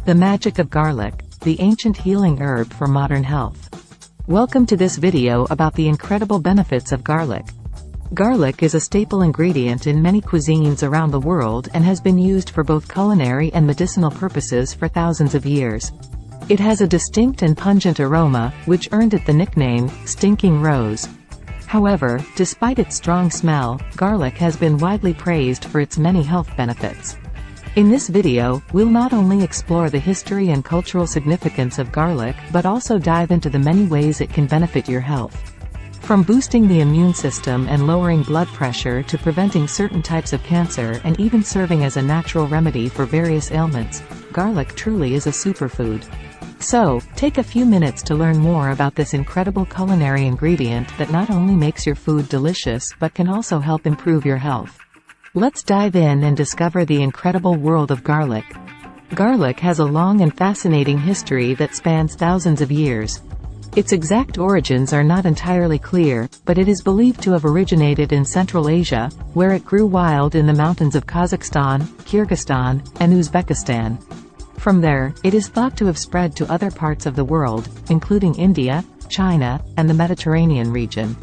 The magic of garlic, the ancient healing herb for modern health. Welcome to this video about the incredible benefits of garlic. Garlic is a staple ingredient in many cuisines around the world and has been used for both culinary and medicinal purposes for thousands of years. It has a distinct and pungent aroma, which earned it the nickname, stinking rose. However, despite its strong smell, garlic has been widely praised for its many health benefits. In this video, we'll not only explore the history and cultural significance of garlic but also dive into the many ways it can benefit your health. From boosting the immune system and lowering blood pressure to preventing certain types of cancer and even serving as a natural remedy for various ailments, garlic truly is a superfood. So, take a few minutes to learn more about this incredible culinary ingredient that not only makes your food delicious but can also help improve your health. Let's dive in and discover the incredible world of garlic. Garlic has a long and fascinating history that spans thousands of years. Its exact origins are not entirely clear, but it is believed to have originated in Central Asia, where it grew wild in the mountains of Kazakhstan, Kyrgyzstan, and Uzbekistan. From there, it is thought to have spread to other parts of the world, including India, China, and the Mediterranean region.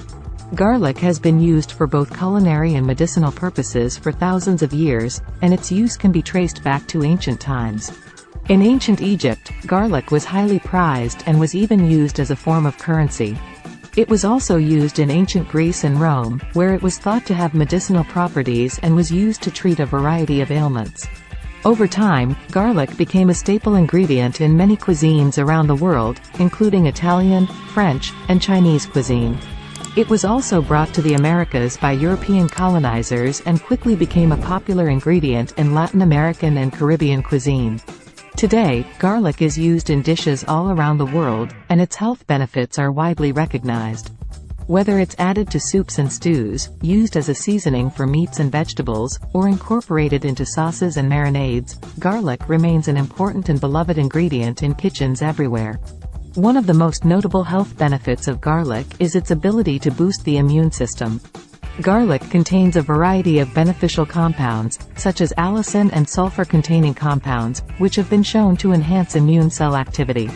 Garlic has been used for both culinary and medicinal purposes for thousands of years, and its use can be traced back to ancient times. In ancient Egypt, garlic was highly prized and was even used as a form of currency. It was also used in ancient Greece and Rome, where it was thought to have medicinal properties and was used to treat a variety of ailments. Over time, garlic became a staple ingredient in many cuisines around the world, including Italian, French, and Chinese cuisine. It was also brought to the Americas by European colonizers and quickly became a popular ingredient in Latin American and Caribbean cuisine. Today, garlic is used in dishes all around the world, and its health benefits are widely recognized. Whether it's added to soups and stews, used as a seasoning for meats and vegetables, or incorporated into sauces and marinades, garlic remains an important and beloved ingredient in kitchens everywhere. One of the most notable health benefits of garlic is its ability to boost the immune system. Garlic contains a variety of beneficial compounds, such as allicin and sulfur-containing compounds, which have been shown to enhance immune cell activity.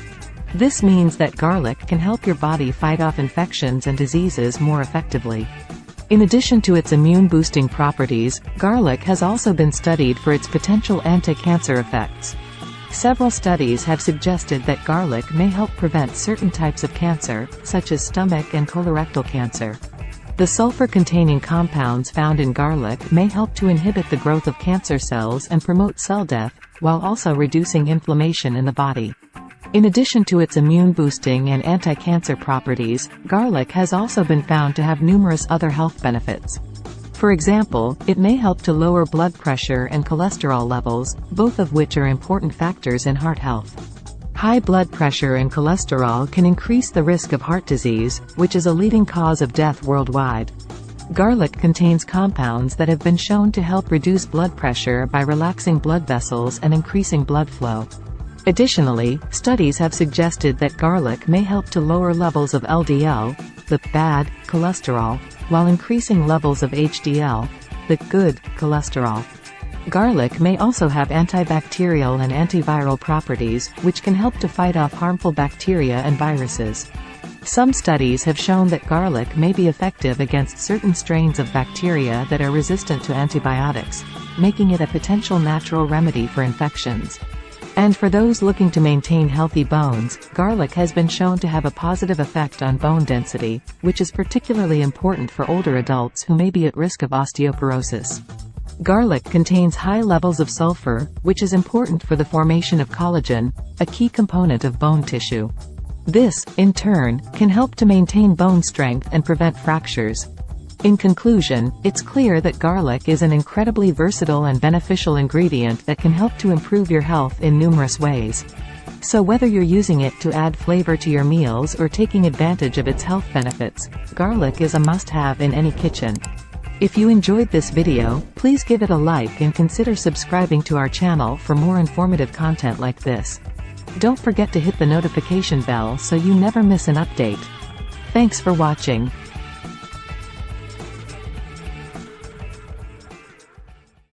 This means that garlic can help your body fight off infections and diseases more effectively. In addition to its immune-boosting properties, garlic has also been studied for its potential anti-cancer effects. Several studies have suggested that garlic may help prevent certain types of cancer, such as stomach and colorectal cancer. The sulfur-containing compounds found in garlic may help to inhibit the growth of cancer cells and promote cell death, while also reducing inflammation in the body. In addition to its immune-boosting and anti-cancer properties, garlic has also been found to have numerous other health benefits. For example, it may help to lower blood pressure and cholesterol levels, both of which are important factors in heart health. High blood pressure and cholesterol can increase the risk of heart disease, which is a leading cause of death worldwide. Garlic contains compounds that have been shown to help reduce blood pressure by relaxing blood vessels and increasing blood flow. Additionally, studies have suggested that garlic may help to lower levels of LDL, the bad cholesterol, while increasing levels of HDL, the good cholesterol. Garlic may also have antibacterial and antiviral properties, which can help to fight off harmful bacteria and viruses. Some studies have shown that garlic may be effective against certain strains of bacteria that are resistant to antibiotics, making it a potential natural remedy for infections. And for those looking to maintain healthy bones, garlic has been shown to have a positive effect on bone density, which is particularly important for older adults who may be at risk of osteoporosis. Garlic contains high levels of sulfur, which is important for the formation of collagen, a key component of bone tissue. This, in turn, can help to maintain bone strength and prevent fractures. In conclusion, it's clear that garlic is an incredibly versatile and beneficial ingredient that can help to improve your health in numerous ways. So whether you're using it to add flavor to your meals or taking advantage of its health benefits, garlic is a must-have in any kitchen. If you enjoyed this video, please give it a like and consider subscribing to our channel for more informative content like this. Don't forget to hit the notification bell so you never miss an update. Thanks for watching.